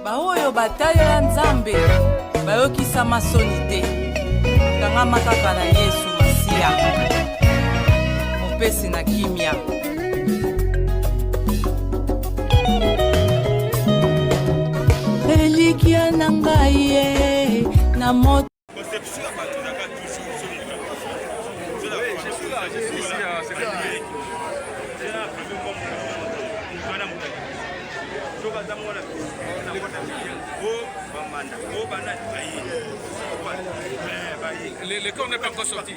baoyo batalela nzambe bayokisa masoni te kangama kaka na Yesu Masiya mopesi na kimia. Elikia na ngai ye na moto les corps n'est pas encore sorti.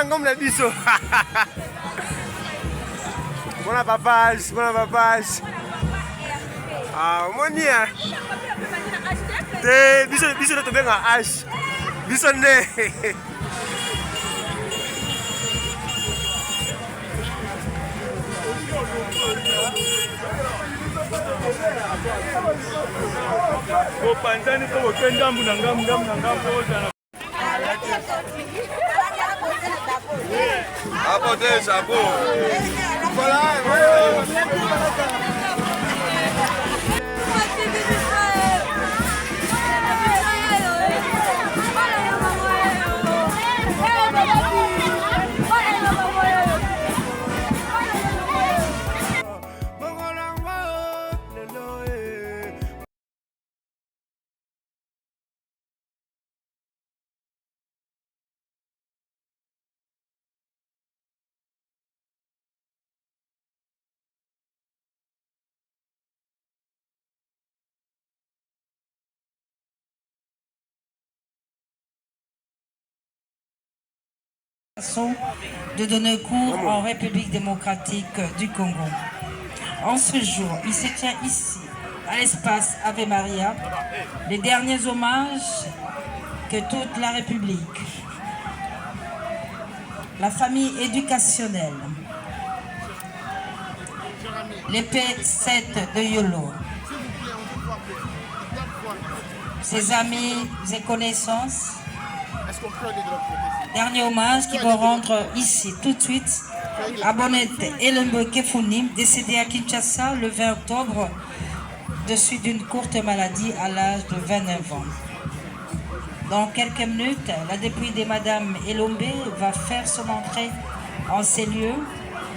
Comme le biseau. Bon papage, bon papage. Ah, mon dia. Te biso to benga ash. Biso ne. Ko panzani ko kenda mbu na ngambu ozana. Hapo tesa hapo. De donner cours en République démocratique du Congo. En ce jour, il se tient ici, à l'espace Ave Maria, les derniers hommages que toute la République, la famille éducationnelle, les P7 de Yolo, ses amis et connaissances, dernier hommage qui vont rendre ici tout de suite à Bonnet Elembe Kefunim, décédé à Kinshasa le 20 octobre de suite d'une courte maladie à l'âge de 29 ans. Dans quelques minutes, la dépouille de Madame Elombe va faire son entrée en ces lieux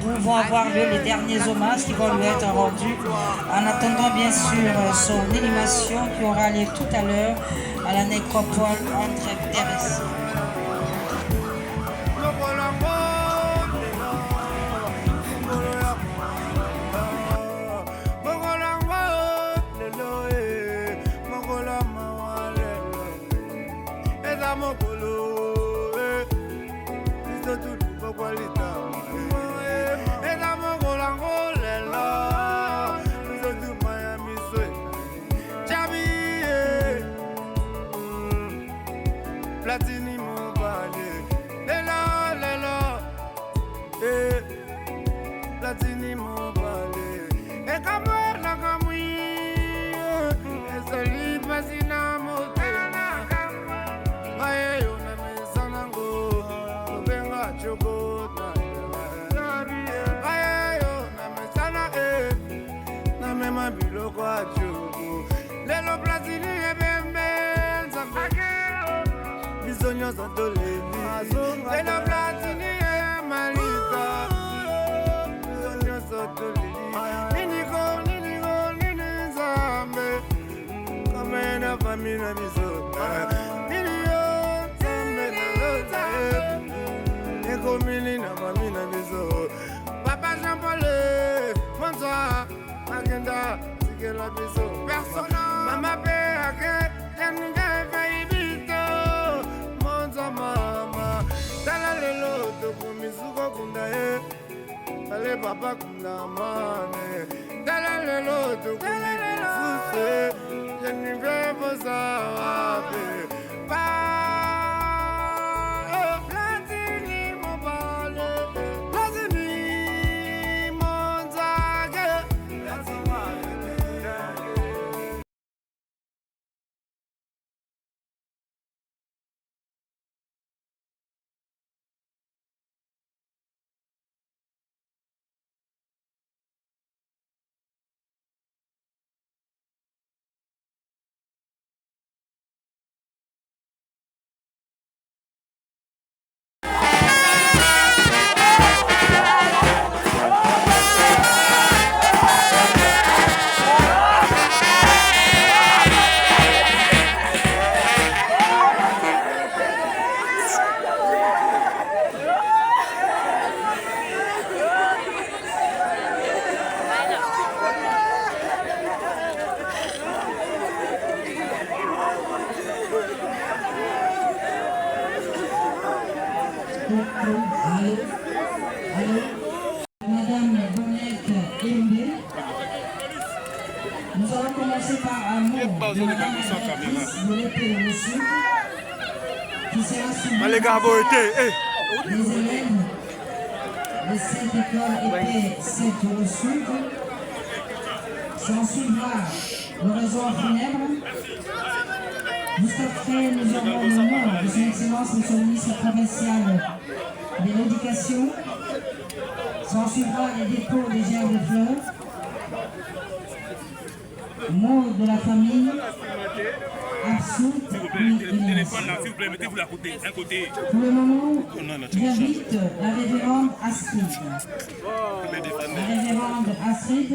où vont avoir lieu les derniers hommages qui vont lui être rendus en attendant bien sûr son inhumation qui aura lieu tout à l'heure à la nécropole entre Thérèse. Platini mobile, lela lela, Platini mobile, kamera kamui, esali pasina motena, aye una mesanango, benga choko na, aye una mesana na mema biloko choko, lelo Platini ebembe, zafake. nyonso toleli tena platini ye malika biso nyonso toleli nini nzambe kame na fami na biso nini yo nzambe na loza ekomili na fami na biso papa Jean Paul François agenda sikela biso persona mama pe ake janga faibito monza mama tala lelo tokomisuko kunda ye ale papa kunda mane tala lelo tokomisuse jenive bosa wape pa platini mobile platini monzage Madame Bonnette Elombe. Nous allons commencer par un mot de Madame la directrice de l'épée au sud, qui sera suivi par les élèves de cette école épée 7 au sud. S'en suivra le réseau funèbre. Juste après, nous aurons le nom de son Excellence, Monsieur le ministre provincial de l'Éducation. S'en suivra les dépôts des gerbes de fleurs. Mot de la famille. Absurde. Pour le moment, j'invite la révérende Astrid. La révérende Astrid,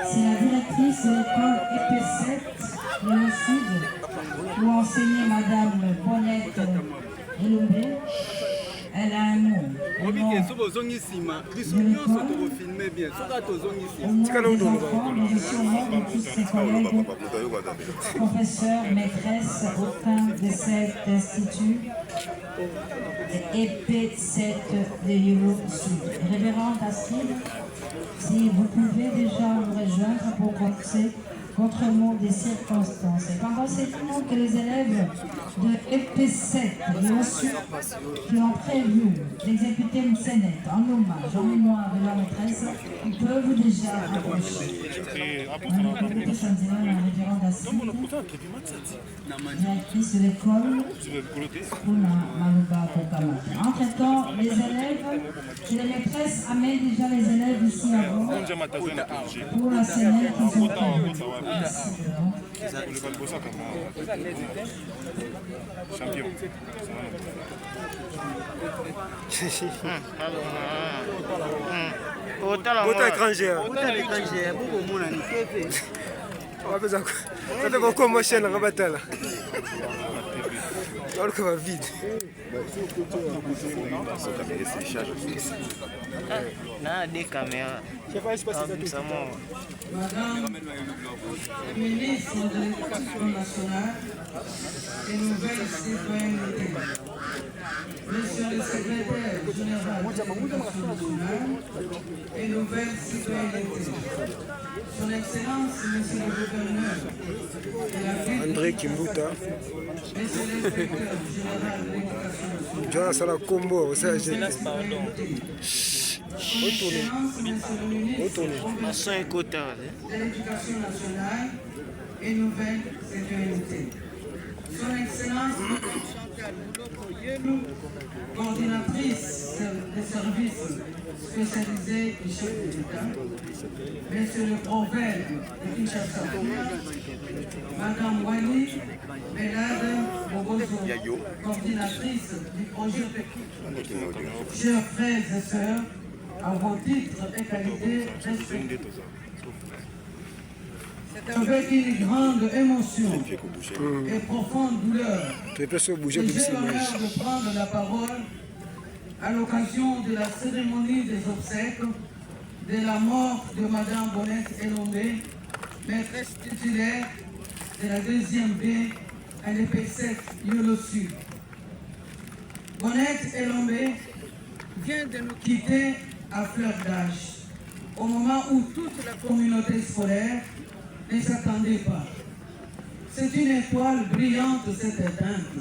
c'est la directrice de l'école EP7 de le Sud, où enseignait Madame Bonnette Elombe. Elle a un mot. Au nom de l'école, au nom des enfants, de tous ses collègues, professeurs, maîtresses au sein de cet institut EP7 de Yolo Sud. Révérende Astrid, si vous pouvez déjà vous rejoindre pour commencer votre mot des circonstances. Et pendant ces temps que les élèves de EP7 de Sud qui ont prévu d'exécuter une scénette en hommage, en mémoire de leur maîtresse, ils peuvent déjà approcher. La révérende Astrid, directrice de l'école, entre-temps, les élèves et les maîtresses amènent déjà les élèves ici avant pour la scénette qu'ils ont prévue. Champion. Bota étrangère. Ça fait beaucoup de chaîne à Rabatala. Alors que va vide. Des caméras. Madame le ministre de l'Éducation nationale et nouvelle citoyenneté, Monsieur le secrétaire général de l'Éducation nationale et nouvelle citoyenneté, Son Excellence, Monsieur le gouverneur de la ville, André Kimbuta, Monsieur l'inspecteur général de l'Éducation nationale, Jonas Sala Combo, ça j'ai Son Excellence, Monsieur le ministre de l'Éducation nationale et nouvelle citoyenneté. Son Excellence, coordinatrice des services spécialisés du chef de l'État, Monsieur le prophète de Kinshasa, Madame Wani Belade Bobozo, coordinatrice du projet. Chers frères et sœurs, à vos titres et qualités respectifs, avec une grande émotion et profonde douleur, j'ai l'honneur de prendre la parole à l'occasion de la cérémonie des obsèques de la mort de Madame Bonnette Elombe, maîtresse titulaire de la 2e B à l'EP7 Yolo Sud. Bonnette Elombe vient de nous quitter à fleur d'âge, au moment où toute la communauté scolaire ne s'attendait pas. C'est une étoile brillante cette éteinte.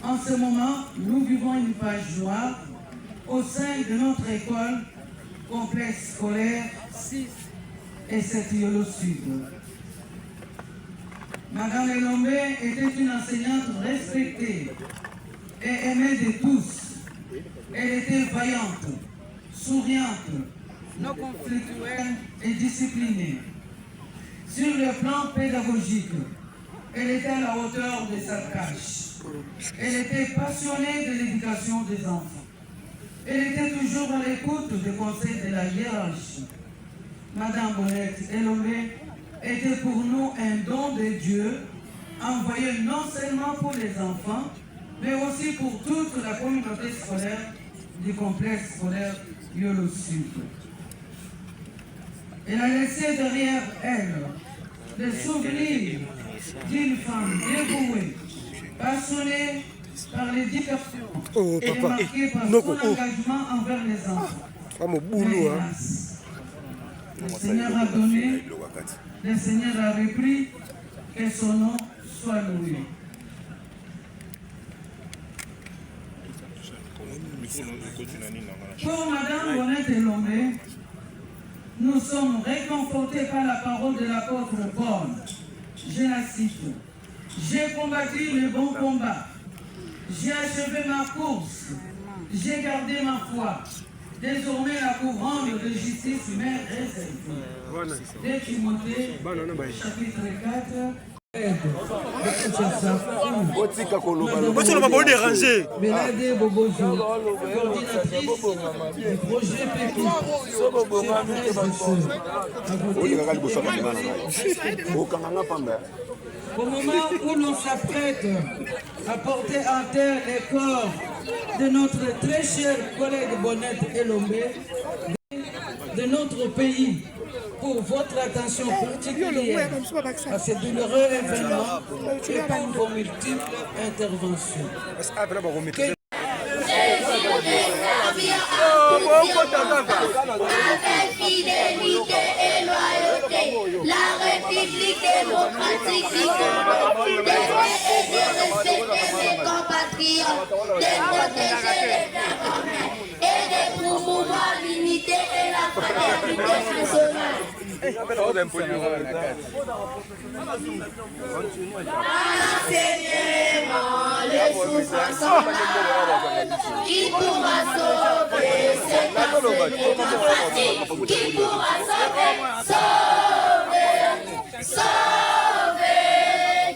En ce moment, nous vivons une page noire au sein de notre école complexe scolaire 6 et 7 Yolo Sud. Madame Elombe était une enseignante respectée et aimée de tous. Elle était vaillante, souriante, non conflictuelle et disciplinée. Sur le plan pédagogique, elle était à la hauteur de sa tâche. Elle était passionnée de l'éducation des enfants. Elle était toujours à l'écoute des conseils de la hiérarchie. Madame Bonnette Elombe était pour nous un don de Dieu, envoyé non seulement pour les enfants, mais aussi pour toute la communauté scolaire du complexe scolaire Yolo Sud. Elle a laissé derrière elle le souvenir d'une femme dévouée, passionnée par l'éducation et marquée par son engagement envers les enfants. Le Seigneur a donné, le Seigneur a repris, que son nom soit loué. Pour Madame Bonnette Elombe, nous sommes réconfortés par la parole de l'apôtre Paul. Je la cite. J'ai combattu le bon combat. J'ai achevé ma course. J'ai gardé ma foi. Désormais, la couronne de justice m'est réservée. 2 Timothée, chapitre 4. Belade Bobozo, coordinatrice du projet PECI. Au moment où l'on s'apprête à porter en terre les corps de notre très cher collègue Bonnette Elombe, de notre pays, pour votre attention particulière à ces douloureux événements et pour vos multiples interventions. Avec fidélité et loyauté, la République démocratique du Congo, d'aimer et de respecter ses compatriotes, de protéger les biens communs et de promouvoir l'unité et la fraternité nationale. Enseignement, les souffrances sont là. Qui pourra sauver cet enseignement pratique? Qui pourra sauver? Sauver!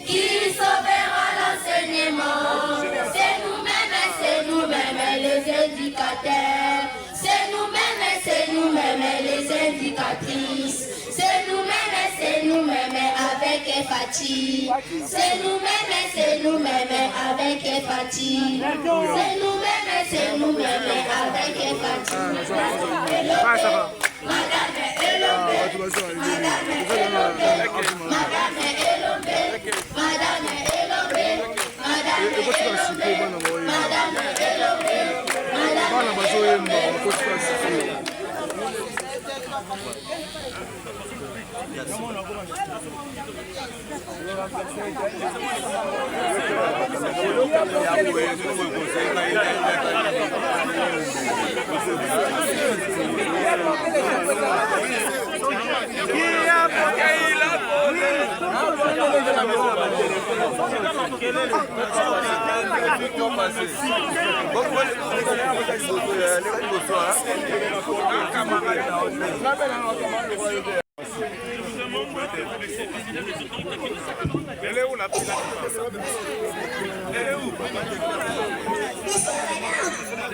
Qui sauvera l'enseignement? C'est nous-mêmes les éducateurs. C'est nous-mêmes les éducatrices. C'est nous-mêmes avec Fati. C'est nous-mêmes avec Fati. C'est nous-mêmes avec Fati. Madame Elombe, Madame Elombe, Madame Elombe, Madame Elombe, Madame Elombe,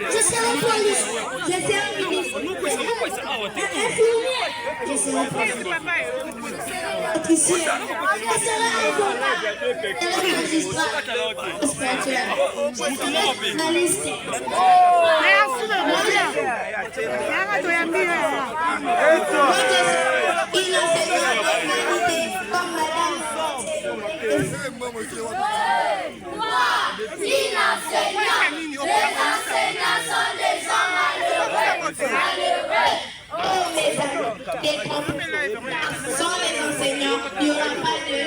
Je serai police, je serai ministre, infirmier, je serai officier, je serai avocat, je serai magistrat, je serai journaliste. Une enseignante de qualité comme madame. Les enseignants sont des gens malheureux. Oh mes amis, des comptes sont les enseignants, il n'y aura pas de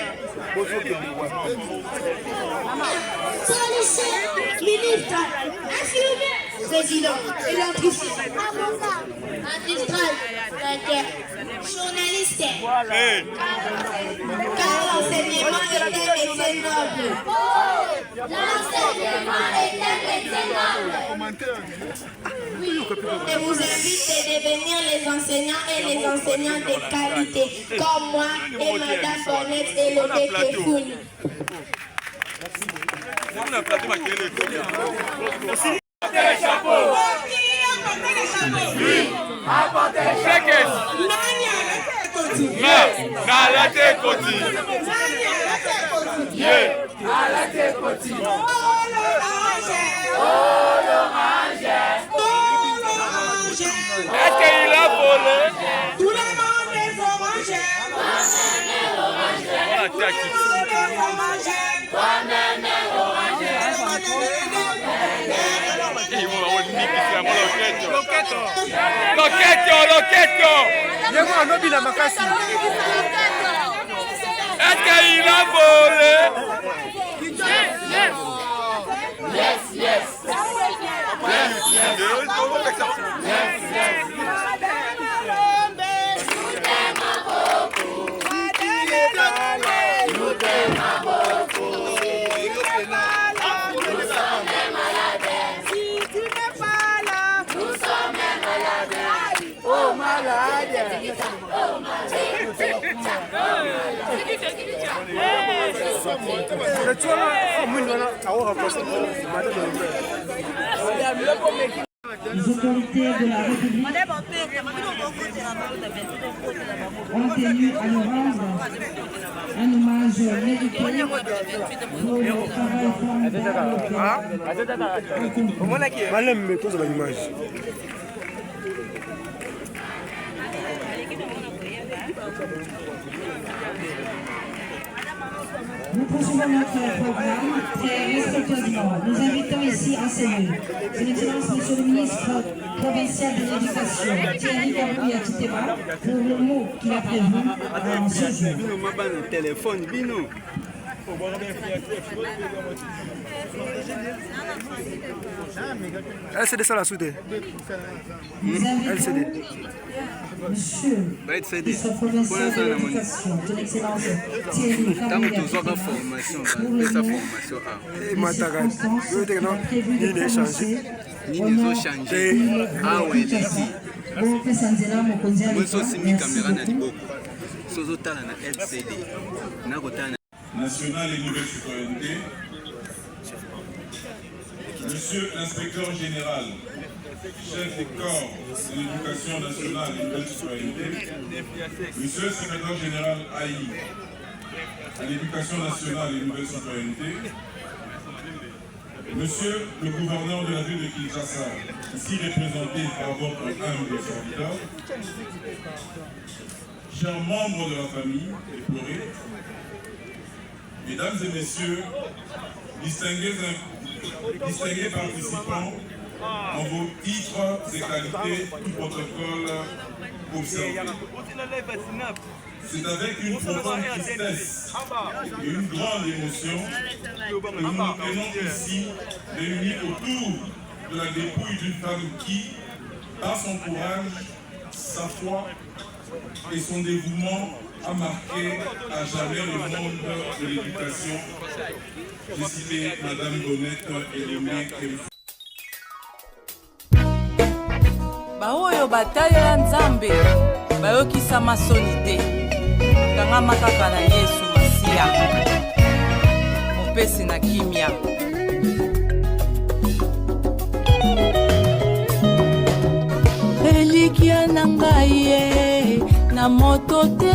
policier, ministre, infirmier, président, électricien, avocat, magistrat, journaliste. Car l'enseignement est un métier noble. L'enseignement est un métier noble. Oui, je vous invite à devenir les enseignants et les enseignants de qualité, comme moi et Madame Bonnette et le Kéfouni. Est-ce qu'il a volé? Tout le monde est orange. Est-ce qu'il a volé? Yes, yes. Les autorités de la République ont tenu à nous rendre un hommage mérité pour le travail formidable. Nous poursuivons notre programme très respectueusement. Nous invitons ici en cellule Son Excellence Monsieur le ministre provincial de l'Éducation, Thierry Garouya Titema, pour le mot qu'il a prévu en ce jour. LCD ça la soudée. Nous invitons Monsieur le ministre provincial de l'Éducation, Son Excellence Thierry Garouya Titema, pour le mot de circonstance qu'il a prévu de prononcer au nom de Kinshasa. National et nouvelle citoyenneté, Monsieur l'inspecteur général, chef du corps de l'éducation nationale et nouvelle citoyenneté, Monsieur le secrétaire général AI à l'éducation nationale et nouvelle citoyenneté, Monsieur le gouverneur de la ville de Kinshasa, ici représenté par votre humble serviteur, chers membres de la famille éplorée, Mesdames et Messieurs, distingués participants, en vos titres et qualités du protocole observé. C'est avec une profonde tristesse et une grande émotion que nous nous tenons ici, réunis autour de la dépouille d'une femme qui, par son courage, sa foi et son dévouement, a marqué à jamais le monde de l'éducation. J'ai cité Madame Bonnette Elomé baoyo batalela nzambe bayokisa masoni te kangama kaka na Yesu Masiya mopesi na kimia elikia na ngai ye na moto te